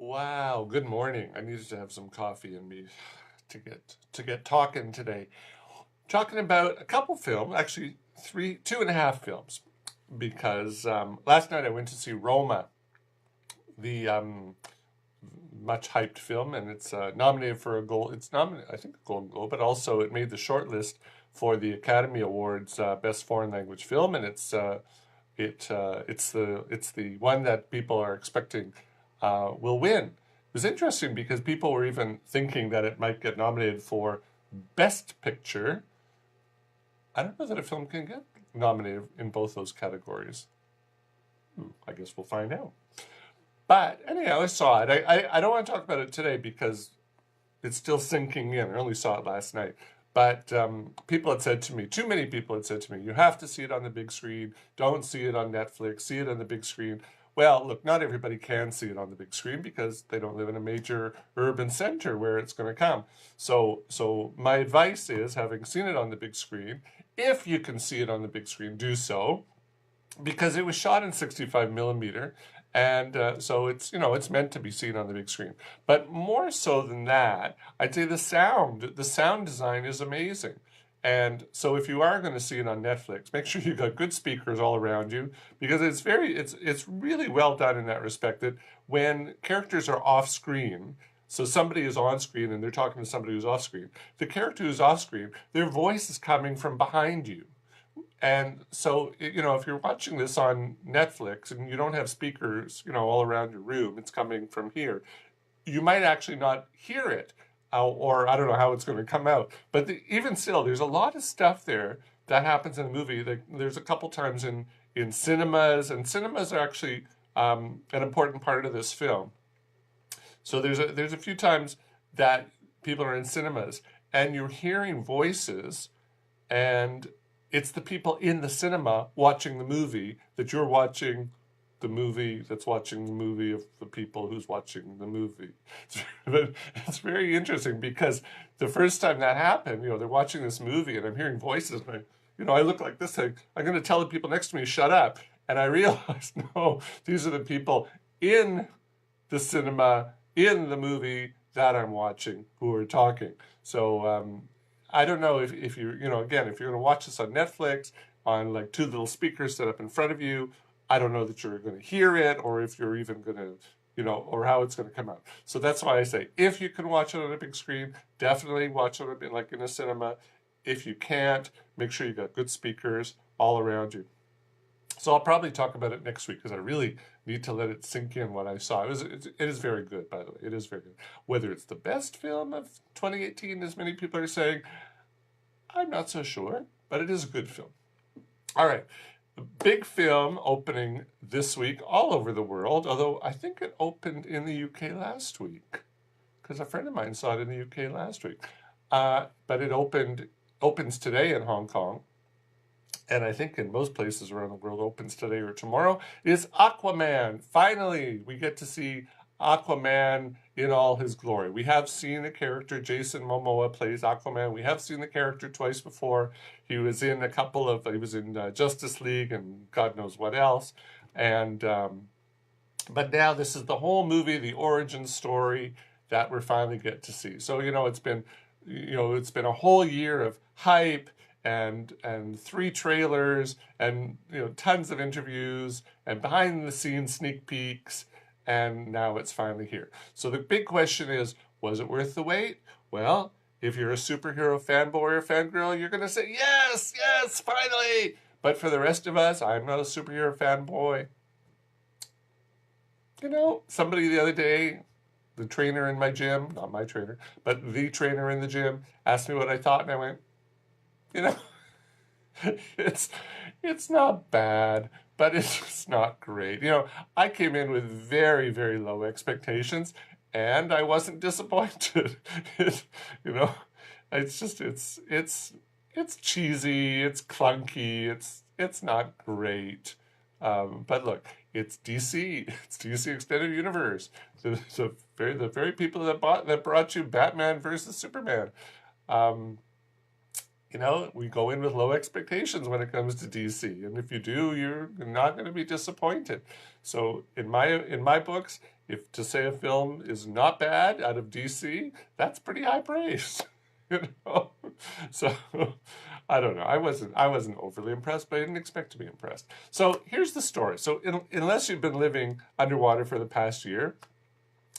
Wow, good morning. I needed to have some coffee in me to get talking today. Talking about a couple films, actually three, two and a half films, because last night I went to see Roma, the much hyped film, and it's nominated for a gold. It's nominated, I think, a Golden Globe, but also it made the short list for the Academy Awards Best Foreign Language Film, and it's the one that people are expecting will win. It was interesting because people were even thinking that it might get nominated for Best Picture. I don't know that a film can get nominated in both those categories. I guess we'll find out. But anyhow, I saw it. I don't want to talk about it today because it's still sinking in. I only saw it last night. But people had said to me, too many people had said to me, you have to see it on the big screen. Don't see it on Netflix. See it on the big screen. Well, look, not everybody can see it on the big screen because they don't live in a major urban center where it's going to come. So my advice is, having seen it on the big screen, if you can see it on the big screen, do so, because it was shot in 65 millimeter, and so it's meant to be seen on the big screen. But more so than that, I'd say the sound design is amazing. And so if you are going to see it on Netflix, make sure you got good speakers all around you, because it's really well done in that respect, that when characters are off screen, so somebody is on screen and they're talking to somebody who's off screen, the character who's off screen, their voice is coming from behind you. And so, if you're watching this on Netflix and you don't have speakers, all around your room, it's coming from here, you might actually not hear it, or I don't know how it's going to come out. But even still, there's a lot of stuff there that happens in the movie. There's a couple times in cinemas, and cinemas are actually an important part of this film. So there's a few times that people are in cinemas and you're hearing voices, and it's the people in the cinema watching the movie that you're watching the movie that's watching the movie of the people who's watching the movie. But it's very interesting because the first time that happened, they're watching this movie and I'm hearing voices and I look like this thing. I'm going to tell the people next to me, shut up. And I realized, no, these are the people in the cinema, in the movie that I'm watching, who are talking. So I don't know if you're, again, if you're going to watch this on Netflix, on like two little speakers set up in front of you, I don't know that you're going to hear it, or if you're even going to, or how it's going to come out. So that's why I say, if you can watch it on a big screen, definitely watch it like in a cinema. If you can't, make sure you got good speakers all around you. So I'll probably talk about it next week because I really need to let it sink in what I saw. It is very good, by the way. It is very good. Whether it's the best film of 2018, as many people are saying, I'm not so sure, but it is a good film. All right. The big film opening this week all over the world, although I think it opened in the UK last week because a friend of mine saw it in the UK last week. But it opens today in Hong Kong, and I think in most places around the world opens today or tomorrow, is Aquaman. Finally, we get to see Aquaman in all his glory. We have seen the character, Jason Momoa plays Aquaman. We have seen the character twice before. He was in Justice League and God knows what else. And but now this is the whole movie, the origin story that we're finally get to see. So, it's been a whole year of hype and three trailers and tons of interviews and behind the scenes sneak peeks, and now it's finally here. So the big question is, was it worth the wait? Well, if you're a superhero fanboy or fangirl, you're going to say yes, yes, finally. But for the rest of us, I'm not a superhero fanboy. Somebody the other day, the trainer in my gym, not my trainer, but the trainer in the gym, asked me what I thought, and I went, you know, it's not bad, but it's just not great. I came in with very, very low expectations, and I wasn't disappointed. It, you know, it's cheesy, it's clunky, it's not great. But look, it's DC. It's DC Extended Universe. The very people that brought you Batman versus Superman. We go in with low expectations when it comes to DC, and if you do, you're not going to be disappointed. So in my books, if to say a film is not bad out of DC, that's pretty high praise. You know, so I don't know. I wasn't overly impressed, but I didn't expect to be impressed. So here's the story. So unless you've been living underwater for the past year,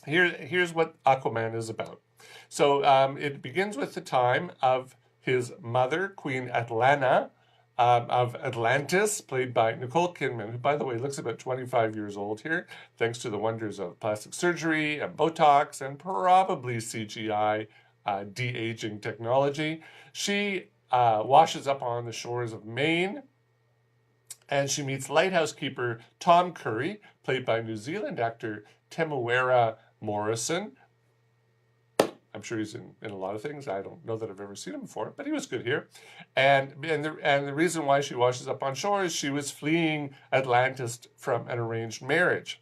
here's what Aquaman is about. So it begins with the time of his mother, Queen Atlanta, of Atlantis, played by Nicole Kidman, who, by the way, looks about 25 years old here, thanks to the wonders of plastic surgery and Botox and probably CGI de-aging technology. She washes up on the shores of Maine, and she meets lighthouse keeper Tom Curry, played by New Zealand actor Temuera Morrison. I'm sure he's in a lot of things. I don't know that I've ever seen him before, but he was good here. And the reason why she washes up on shore is she was fleeing Atlantis from an arranged marriage.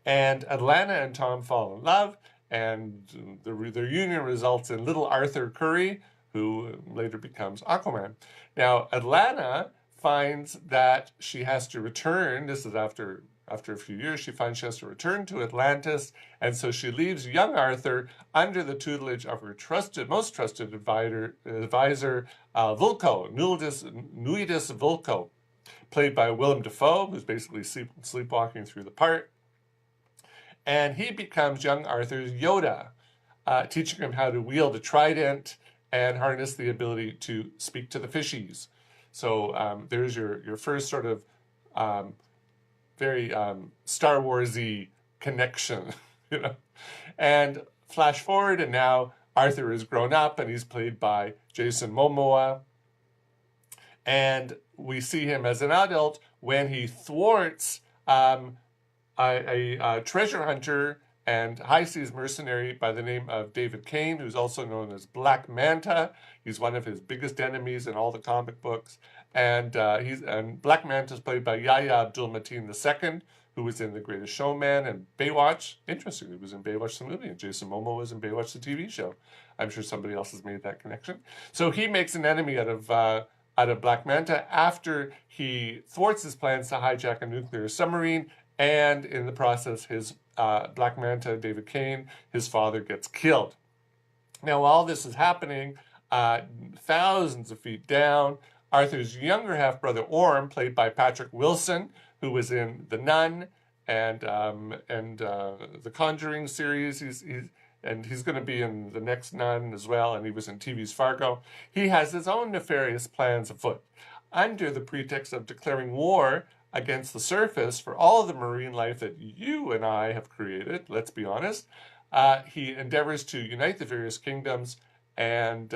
And Atlanta and Tom fall in love, and their union results in little Arthur Curry, who later becomes Aquaman. Now, Atlanta finds that she has to return. This is after a few years, she finds she has to return to Atlantis, and so she leaves young Arthur under the tutelage of her most trusted advisor, Vulko, Nuidus Vulko, played by Willem Dafoe, who's basically sleepwalking through the part. And he becomes young Arthur's Yoda, teaching him how to wield a trident and harness the ability to speak to the fishies. So there's your first sort of very Star Warsy connection, you know. And flash forward, and now Arthur is grown up, and he's played by Jason Momoa. And we see him as an adult when he thwarts a treasure hunter and high seas mercenary by the name of David Kane, who's also known as Black Manta. He's one of his biggest enemies in all the comic books. And Black Manta is played by Yahya Abdul-Mateen II, who was in The Greatest Showman and Baywatch. Interestingly, he was in Baywatch the movie, and Jason Momoa was in Baywatch the TV show. I'm sure somebody else has made that connection. So he makes an enemy out of Black Manta after he thwarts his plans to hijack a nuclear submarine, and in the process, his Black Manta, David Kane, his father, gets killed. Now, while this is happening, thousands of feet down, Arthur's younger half-brother Orm, played by Patrick Wilson, who was in The Nun and the Conjuring series. He's going to be in the next Nun as well, and he was in TV's Fargo. He has his own nefarious plans afoot. Under the pretext of declaring war against the surface for all of the marine life that you and I have created, let's be honest, he endeavors to unite the various kingdoms and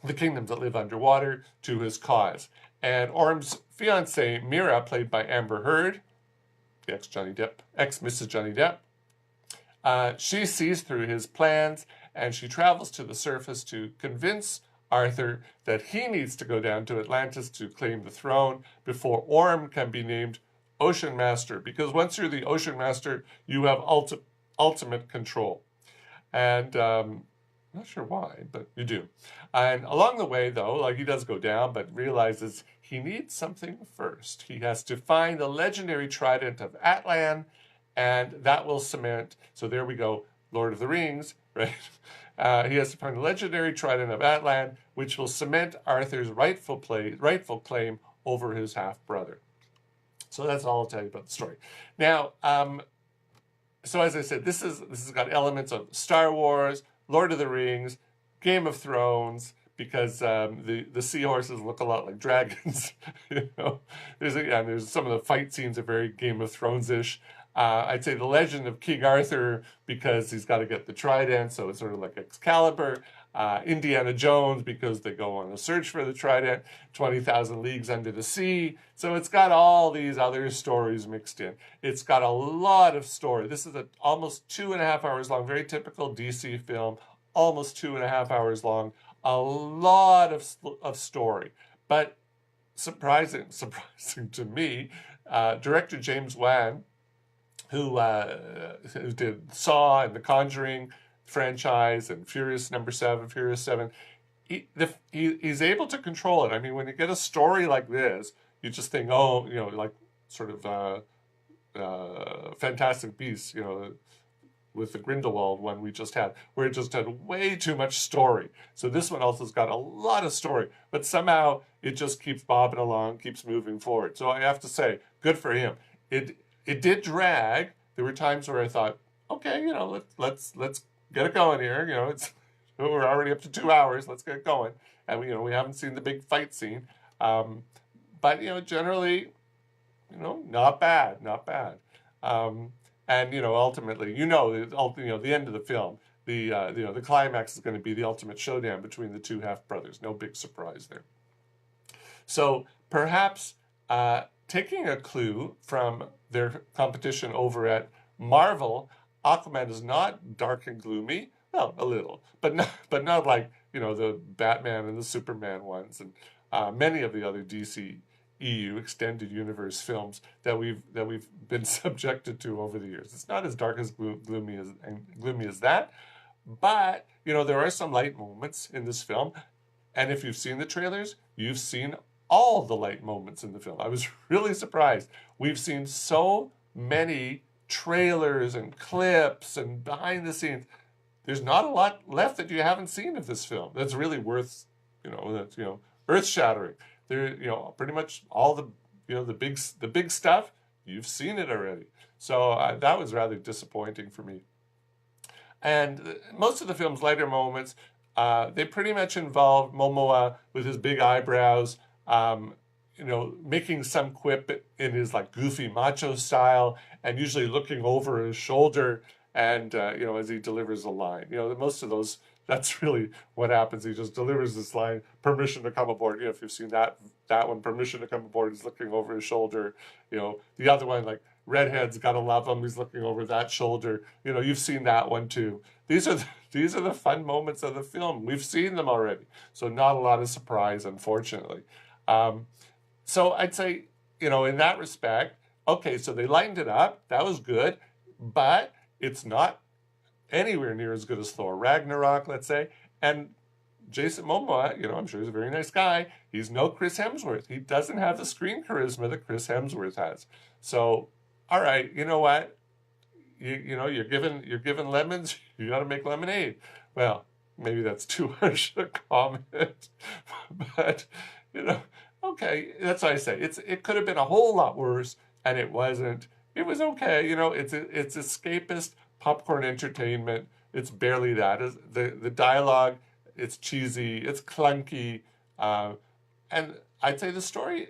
the kingdoms that live underwater to his cause. And Orm's fiancée, Mira, played by Amber Heard, the ex-Mrs. Johnny Depp, she sees through his plans, and she travels to the surface to convince Arthur that he needs to go down to Atlantis to claim the throne before Orm can be named Ocean Master, because once you're the Ocean Master, you have ultimate control. And I'm not sure why, but you do. And along the way, though, like, he does go down, but realizes he needs something first. He has to find the legendary trident of Atlan, and that will cement. So there we go, Lord of the Rings, right? He has to find the legendary trident of Atlan, which will cement Arthur's rightful claim over his half-brother. So that's all I'll tell you about the story. Now, so as I said, this has got elements of Star Wars, Lord of the Rings, Game of Thrones, because the seahorses look a lot like dragons. You know, there's some of the fight scenes are very Game of Thrones-ish. I'd say the legend of King Arthur, because he's got to get the trident, so it's sort of like Excalibur. Indiana Jones, because they go on a search for the trident. 20,000 Leagues Under the Sea. So it's got all these other stories mixed in. It's got a lot of story. This is almost 2.5 hours long, very typical DC film, almost 2.5 hours long. A lot of story. But surprising to me, director James Wan, who did Saw and The Conjuring franchise and Furious 7, he's able to control it. I mean, when you get a story like this, you just think, oh, you know, like sort of Fantastic Beasts, with the Grindelwald one we just had, where it just had way too much story. So this one also's got a lot of story, but somehow it just keeps bobbing along, keeps moving forward. So I have to say, good for him. It did drag. There were times where I thought, okay, let's get it going here. We're already up to 2 hours. Let's get it going. And we haven't seen the big fight scene, but generally, not bad, not bad. And ultimately, the end of the film, the climax is going to be the ultimate showdown between the two half brothers. No big surprise there. So perhaps taking a clue from their competition over at Marvel, Aquaman is not dark and gloomy. Well, a little, but not like the Batman and the Superman ones, and many of the other DC EU extended universe films that we've been subjected to over the years. It's not as dark as gloomy as that, but there are some light moments in this film, and if you've seen the trailers, you've seen all the light moments in the film. I was really surprised. We've seen so many trailers and clips and behind the scenes. There's not a lot left that you haven't seen of this film that's really worth, that's earth-shattering. There, pretty much all the big stuff, you've seen it already. So that was rather disappointing for me. And most of the film's lighter moments, they pretty much involve Momoa with his big eyebrows, making some quip in his like goofy macho style, and usually looking over his shoulder, and as he delivers a line. Most of those, that's really what happens. He just delivers this line, permission to come aboard. If you've seen that one, permission to come aboard, he's looking over his shoulder. The other one, like Redhead's Gotta Love Him, he's looking over that shoulder. You've seen that one too. These are the fun moments of the film. We've seen them already. So not a lot of surprise, unfortunately. So I'd say, in that respect, okay, so they lightened it up. That was good, but it's not anywhere near as good as Thor Ragnarok, let's say. And Jason Momoa, I'm sure he's a very nice guy. He's no Chris Hemsworth. He doesn't have the screen charisma that Chris Hemsworth has. So, all right, you know what? You're given lemons. You got to make lemonade. Well, maybe that's too harsh a comment, but okay. That's what I say. It could have been a whole lot worse, and it wasn't. It was okay. It's escapist popcorn entertainment. It's barely that. The dialogue, it's cheesy, it's clunky, and I'd say the story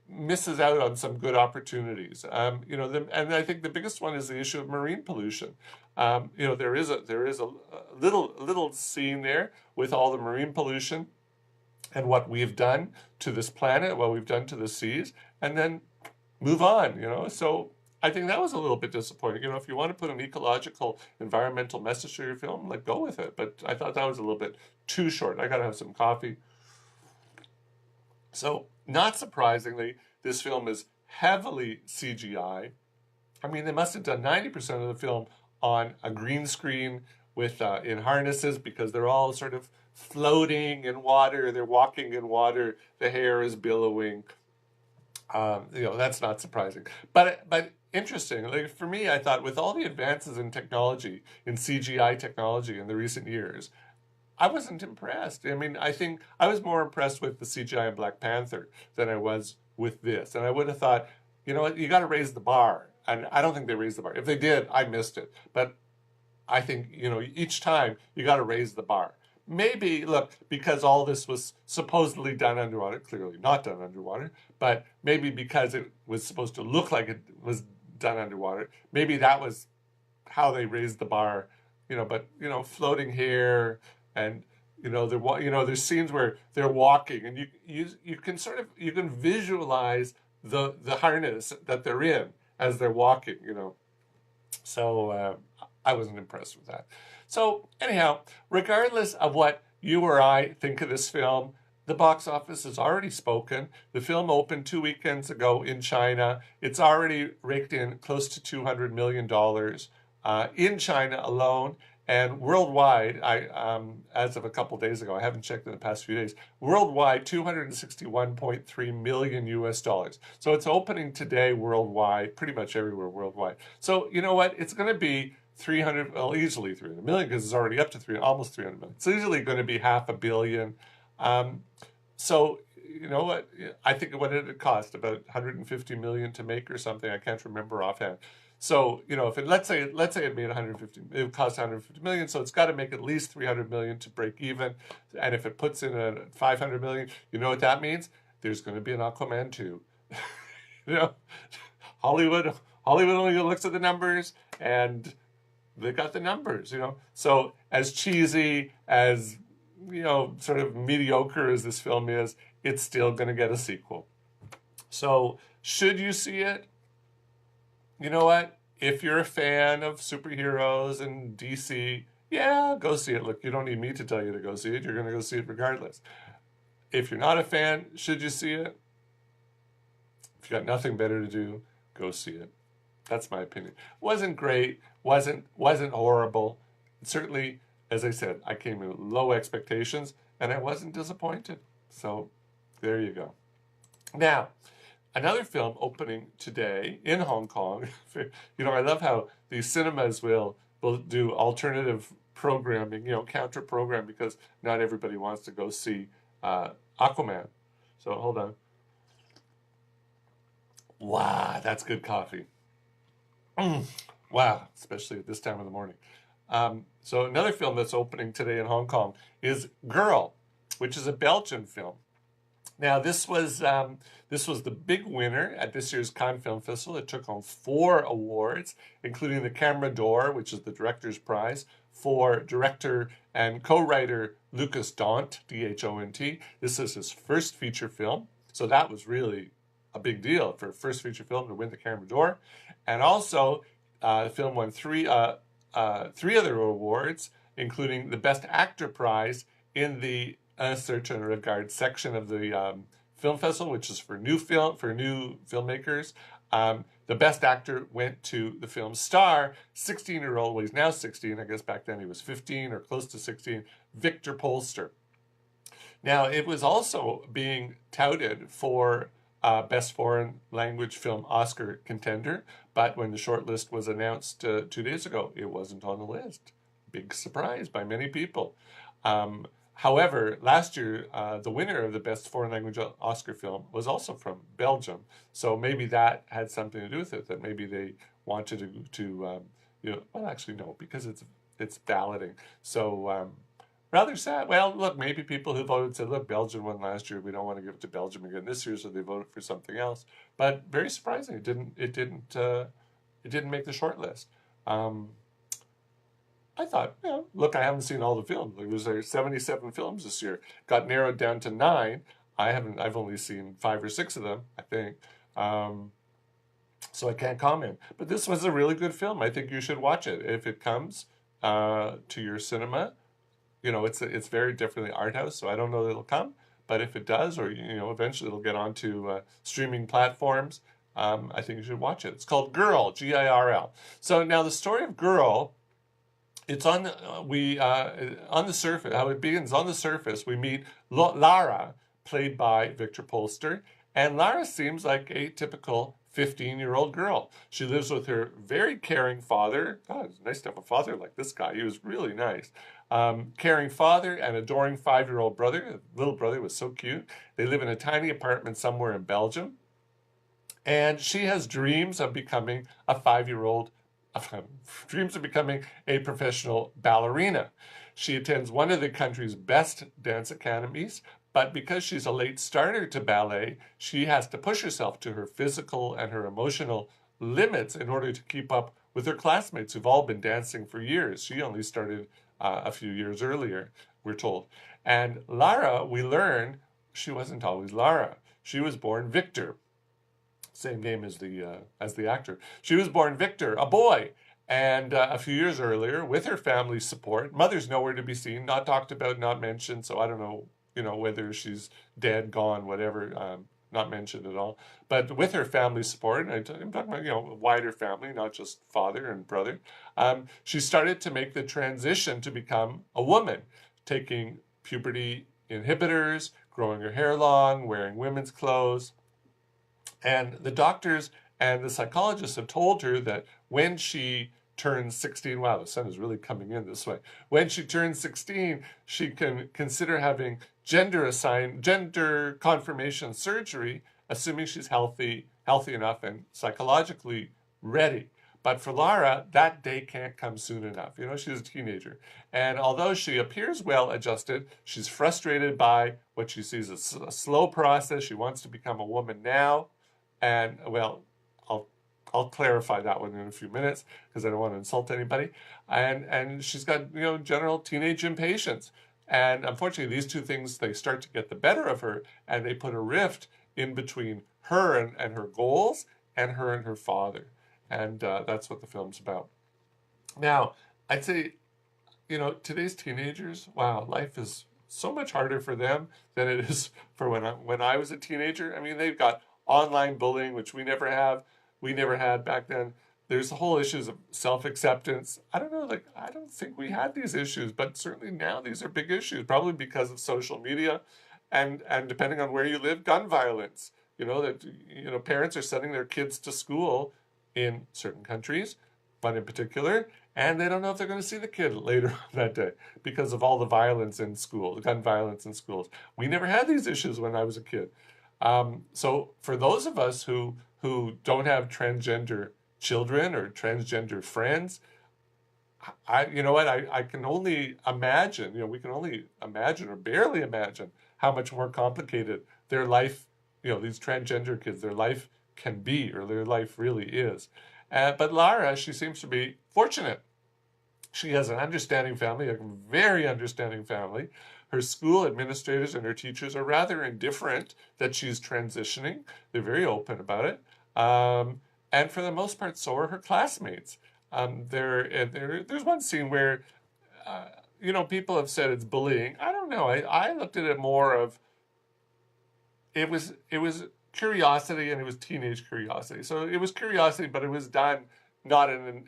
misses out on some good opportunities. And I think the biggest one is the issue of marine pollution. There is a little scene there with all the marine pollution and what we've done to this planet, what we've done to the seas, and then move on. So I think that was a little bit disappointing. If you want to put an ecological, environmental message to your film, go with it. But I thought that was a little bit too short. I got to have some coffee. So, not surprisingly, this film is heavily CGI. I mean, they must have done 90% of the film on a green screen with in harnesses, because they're all sort of floating in water. They're walking in water. The hair is billowing. That's not surprising. But interesting. For me, I thought with all the advances in technology, in CGI technology in the recent years, I wasn't impressed. I mean, I think I was more impressed with the CGI in Black Panther than I was with this. And I would have thought, you got to raise the bar. And I don't think they raised the bar. If they did, I missed it. But I think, each time you got to raise the bar. Maybe, look, because all this was supposedly done underwater, clearly not done underwater, but maybe because it was supposed to look like it was done underwater, maybe that was how they raised the bar, but, floating hair, and, there's scenes where they're walking, and you can visualize the harness that they're in as they're walking, So I wasn't impressed with that. So anyhow, regardless of what you or I think of this film, the box office has already spoken. The film opened 2 weekends ago in China. It's already raked in close to $200 million in China alone. And worldwide, as of a couple days ago, I haven't checked in the past few days, worldwide, 261.3 million US dollars. So it's opening today worldwide, pretty much everywhere worldwide. So you know what? It's going to be 300, well, easily 300 million because it's already up to almost 300 million. It's easily going to be $500 million. So you know what? I think what did it cost? About 150 million to make or something. I can't remember offhand. So you know, if it let's say it made 150, it cost 150 million. So it's got to make at least 300 million to break even. And if it puts in a 500 million, you know what that means? There's going to be an Aquaman 2. You know, Hollywood only looks at the numbers, and they got the numbers. You know, so as cheesy as sort of mediocre as this film is, it's still going to get a sequel. So should you see it? You know what? If you're a fan of superheroes and DC, yeah, go see it. Look, you don't need me to tell you to go see it. You're going to go see it regardless. If you're not a fan, should you see it? If you got nothing better to do, go see it. That's my opinion. Wasn't great. Wasn't horrible. Certainly, as I said, I came in with low expectations, and I wasn't disappointed. So there you go. Now, another film opening today in Hong Kong. I love how these cinemas will do alternative programming, counter program, because not everybody wants to go see Aquaman. So hold on. Wow, that's good coffee. Wow, especially at this time of the morning. So another film that's opening today in Hong Kong is Girl, which is a Belgian film. Now, this was the big winner at this year's Cannes Film Festival. It took home 4 awards, including the Camera d'Or, which is the director's prize, for director and co-writer Lucas Dont, D-H-O-N-T. This is his first feature film, so that was really a big deal for a first feature film to win the Camera d'Or. And also, the film won 3 other awards, including the Best Actor prize in the Search and Regard section of the film festival, which is for new filmmakers. The best actor went to the film star, 16-year-old, well, he's now 16, I guess back then he was 15 or close to 16, Victor Polster. Now, it was also being touted for Best Foreign Language Film Oscar contender, but when the shortlist was announced 2 days ago, it wasn't on the list. Big surprise by many people. However, last year, the winner of the Best Foreign Language Oscar film was also from Belgium. So maybe that had something to do with it, that maybe they wanted to well, actually, no, because it's balloting. So rather sad. Well, look, maybe people who voted said, look, Belgium won last year. We don't want to give it to Belgium again this year, so they voted for something else. But very surprising. It didn't make the short list. I thought, look, I haven't seen all the films. There was 77 films this year. Got narrowed down to 9. I've only seen 5 or 6 of them, I think. So I can't comment. But this was a really good film. I think you should watch it if it comes to your cinema. It's very differently art house, so I don't know that it'll come. But if it does, or eventually it'll get onto streaming platforms, I think you should watch it. It's called Girl, G-I-R-L. So now the story of Girl. It's on the surface. How it begins on the surface, we meet Lara, played by Victor Polster, and Lara seems like a typical 15-year-old girl. She lives with her very caring father. God, it's nice to have a father like this guy. He was really nice. Caring father and adoring 5-year-old brother. The little brother was so cute. They live in a tiny apartment somewhere in Belgium, and she has dreams of becoming a 5-year-old. Dreams of becoming a professional ballerina. She attends one of the country's best dance academies, but because she's a late starter to ballet, she has to push herself to her physical and her emotional limits in order to keep up with her classmates who've all been dancing for years. She only started a few years earlier, we're told. And Lara, we learn, she wasn't always Lara. She was born Victor. Same name as the actor. She was born Victor, a boy, and a few years earlier, with her family's support, mother's nowhere to be seen, not talked about, not mentioned. So I don't know, whether she's dead, gone, whatever. not mentioned at all. But with her family support, and I'm talking about, a wider family, not just father and brother, she started to make the transition to become a woman, taking puberty inhibitors, growing her hair long, wearing women's clothes. And the doctors and the psychologists have told her that when she turns 16, wow, the sun is really coming in this way. When she turns 16, she can consider having gender confirmation surgery, assuming she's healthy enough and psychologically ready. But for Lara, that day can't come soon enough. She's a teenager. And although she appears well adjusted, she's frustrated by what she sees as a slow process. She wants to become a woman now. And, well, I'll clarify that one in a few minutes because I don't want to insult anybody. And she's got, general teenage impatience. And unfortunately, these two things, they start to get the better of her, and they put a rift in between her and her goals and her father. And that's what the film's about. Now, I'd say, today's teenagers, wow, life is so much harder for them than it is for when I was a teenager. I mean, they've got online bullying, which we never had back then. There's the whole issues of self-acceptance. I don't know, I don't think we had these issues, but certainly now these are big issues, probably because of social media and depending on where you live, gun violence. Parents are sending their kids to school in certain countries, but in particular, and they don't know if they're going to see the kid later that day because of all the violence in school, the gun violence in schools. We never had these issues when I was a kid. So for those of us who don't have transgender children or transgender friends, I can only imagine, we can only imagine or barely imagine how much more complicated their life, these transgender kids, their life can be, or their life really is. But Lara, she seems to be fortunate. She has an understanding family, a very understanding family. Her school administrators and her teachers are rather indifferent that she's transitioning. They're very open about it. And for the most part, so are her classmates. There's one scene where, people have said it's bullying. I don't know. I looked at it more of, it was curiosity, and it was teenage curiosity. So it was curiosity, but it was done not in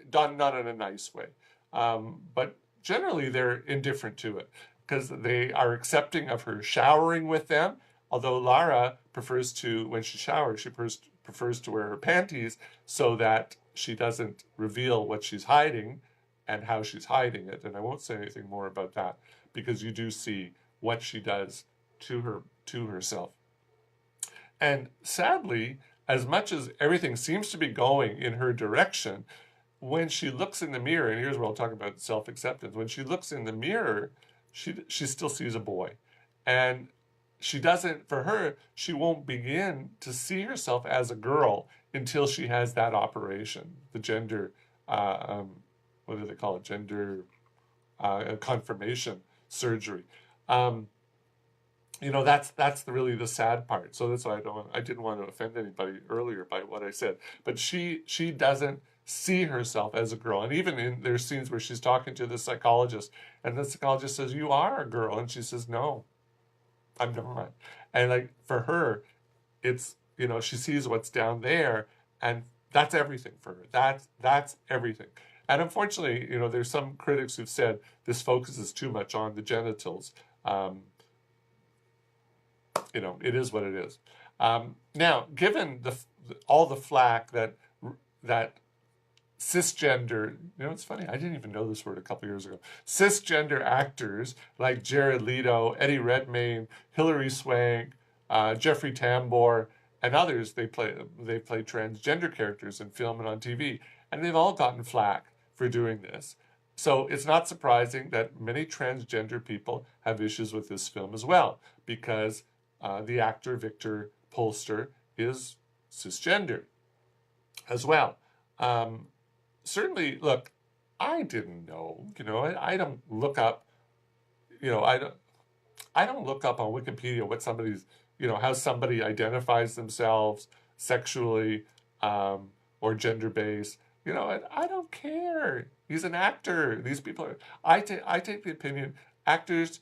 a nice way. But generally, they're indifferent to it because they are accepting of her showering with them. Although Lara prefers to, when she showers, she prefers to wear her panties so that she doesn't reveal what she's hiding and how she's hiding it. And I won't say anything more about that because you do see what she does to herself. And sadly, as much as everything seems to be going in her direction, when she looks in the mirror, and here's where I'll talk about self-acceptance, when she looks in the mirror, she still sees a boy. And she doesn't, for her, she won't begin to see herself as a girl until she has that operation, the gender, what do they call it? Gender confirmation surgery. That's really the sad part. So that's why I didn't want to offend anybody earlier by what I said. But she doesn't see herself as a girl. And even there's scenes where she's talking to the psychologist, and the psychologist says, "You are a girl," and she says, "No, I'm not." And for her, it's she sees what's down there, and that's everything for her. That's everything. And unfortunately, there's some critics who've said this focuses too much on the genitals. It is what it is. Now, given all the flack that cisgender, it's funny, I didn't even know this word a couple years ago. Cisgender actors like Jared Leto, Eddie Redmayne, Hilary Swank, Jeffrey Tambor, and others, they play transgender characters in film and on TV, and they've all gotten flack for doing this. So it's not surprising that many transgender people have issues with this film as well, because the actor Victor Polster is cisgender as well. Certainly, look, I didn't know. I don't look up. I don't look up on Wikipedia what somebody's, how somebody identifies themselves sexually or gender-based. I don't care. He's an actor. These people are. I take the opinion actors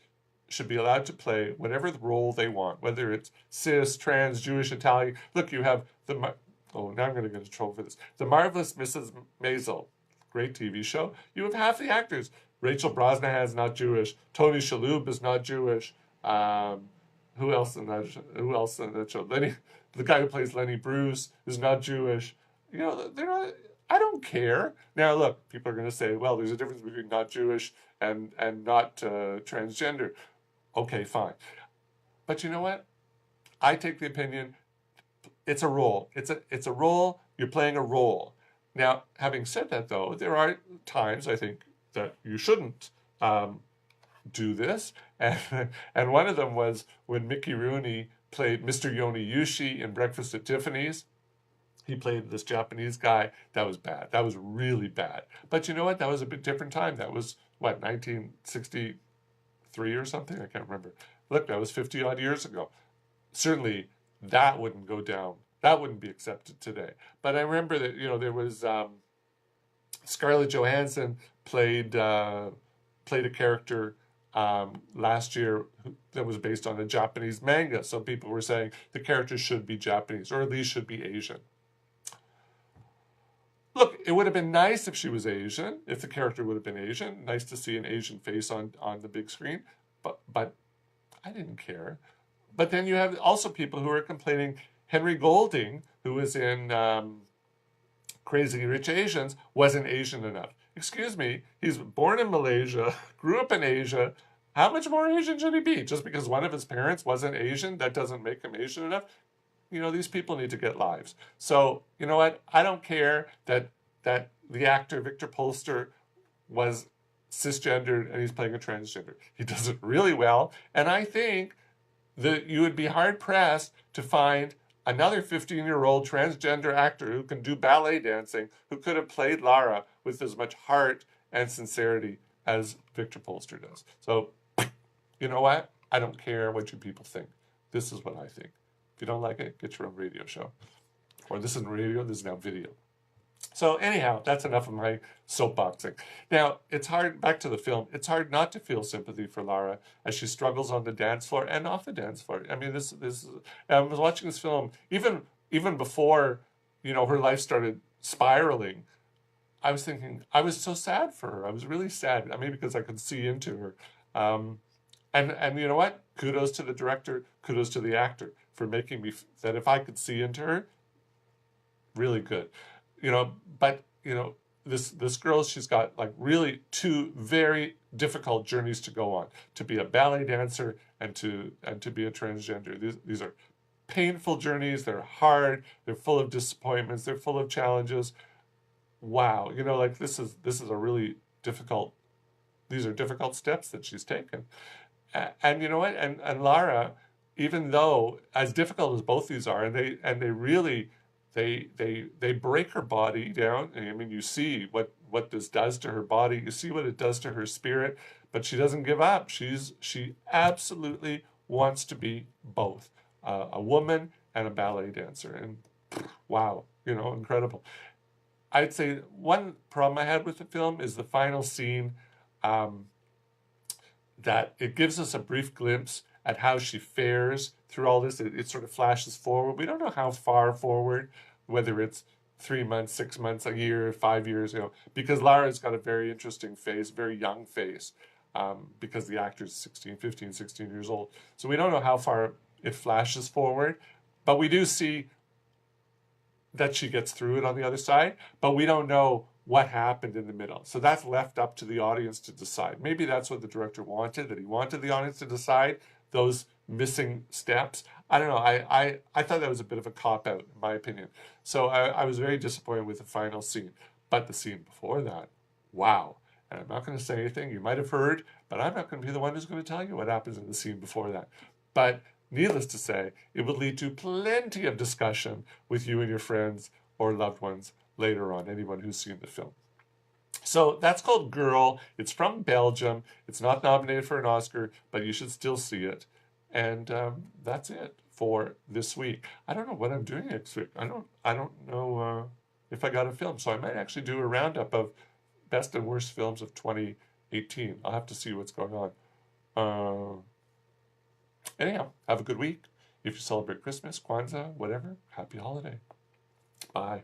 should be allowed to play whatever role they want, whether it's cis, trans, Jewish, Italian. Look, you have oh, now I'm going to get in trouble for this. The Marvelous Mrs. Maisel, great TV show. You have half the actors. Rachel Brosnahan is not Jewish. Tony Shalhoub is not Jewish. Who else in that? Who else in that show? The guy who plays Lenny Bruce is not Jewish. You know, they're not. I don't care. Now, look, people are going to say, well, there's a difference between not Jewish and not transgender. Okay, fine. But you know what? I take the opinion it's a role. It's a role. You're playing a role. Now, having said that, though, there are times I think that you shouldn't do this, and one of them was when Mickey Rooney played Mr. Yoni Yushi in Breakfast at Tiffany's. He played this Japanese guy. That was bad. That was really bad. But you know what? That was a bit different time. That was, what, 1963 or something? I can't remember. Look, that was 50 odd years ago. Certainly, that wouldn't go down. That wouldn't be accepted today. But I remember that, you know, there was Scarlett Johansson played a character last year that was based on a Japanese manga. So people were saying the character should be Japanese, or at least should be Asian. Look, it would have been nice if she was Asian, if the character would have been Asian. Nice to see an Asian face on the big screen, but I didn't care. But then you have also people who are complaining. Henry Golding, who was in Crazy Rich Asians, wasn't Asian enough. Excuse me, he's born in Malaysia, grew up in Asia. How much more Asian should he be? Just because one of his parents wasn't Asian, that doesn't make him Asian enough? You know, these people need to get lives. So, you know what? I don't care that the actor Victor Polster was cisgendered and he's playing a transgender. He does it really well. And I think that you would be hard-pressed to find another 15-year-old transgender actor who can do ballet dancing, who could have played Lara with as much heart and sincerity as Victor Polster does. So, you know what? I don't care what you people think. This is what I think. If you don't like it, get your own radio show. Or this isn't radio, this is now video. So anyhow, that's enough of my soapboxing. Now, it's hard, back to the film, it's hard not to feel sympathy for Lara as she struggles on the dance floor and off the dance floor. I mean, I was watching this film, even before, you know, her life started spiraling, I was thinking, I was so sad for her. I was really sad. I mean, because I could see into her. And you know what? Kudos to the director, kudos to the actor for making me, that if I could see into her, really good. You know, but, you know, this girl, she's got like really two very difficult journeys to go on, to be a ballet dancer and to be a transgender. These are painful journeys. They're hard. They're full of disappointments. They're full of challenges. Wow. You know, like this is a really difficult, these are difficult steps that she's taken. And you know what? And Lara, even though as difficult as both these are, and they really, they break her body down. I mean, you see what this does to her body. You see what it does to her spirit, but she doesn't give up. She absolutely wants to be both a woman and a ballet dancer. And wow, you know, incredible. I'd say one problem I had with the film is the final scene, that it gives us a brief glimpse at how she fares through all this. It sort of flashes forward. We don't know how far forward, whether it's 3 months, 6 months, a year, 5 years, you know, because Lara's got a very interesting face, very young face, because the actor's 16, 15, 16 years old. So we don't know how far it flashes forward, but we do see that she gets through it on the other side, but we don't know what happened in the middle. So that's left up to the audience to decide. Maybe that's what the director wanted, that he wanted the audience to decide those missing steps. I don't know. I thought that was a bit of a cop-out, in my opinion. So I was very disappointed with the final scene. But the scene before that, wow. And I'm not going to say anything. You might have heard, but I'm not going to be the one who's going to tell you what happens in the scene before that. But needless to say, it would lead to plenty of discussion with you and your friends or loved ones later on, anyone who's seen the film. So that's called Girl. It's from Belgium. It's not nominated for an Oscar, but you should still see it. And that's it for this week. I don't know what I'm doing next week. I don't know if I got a film. So I might actually do a roundup of best and worst films of 2018. I'll have to see what's going on. Anyhow, have a good week. If you celebrate Christmas, Kwanzaa, whatever, happy holiday. Bye.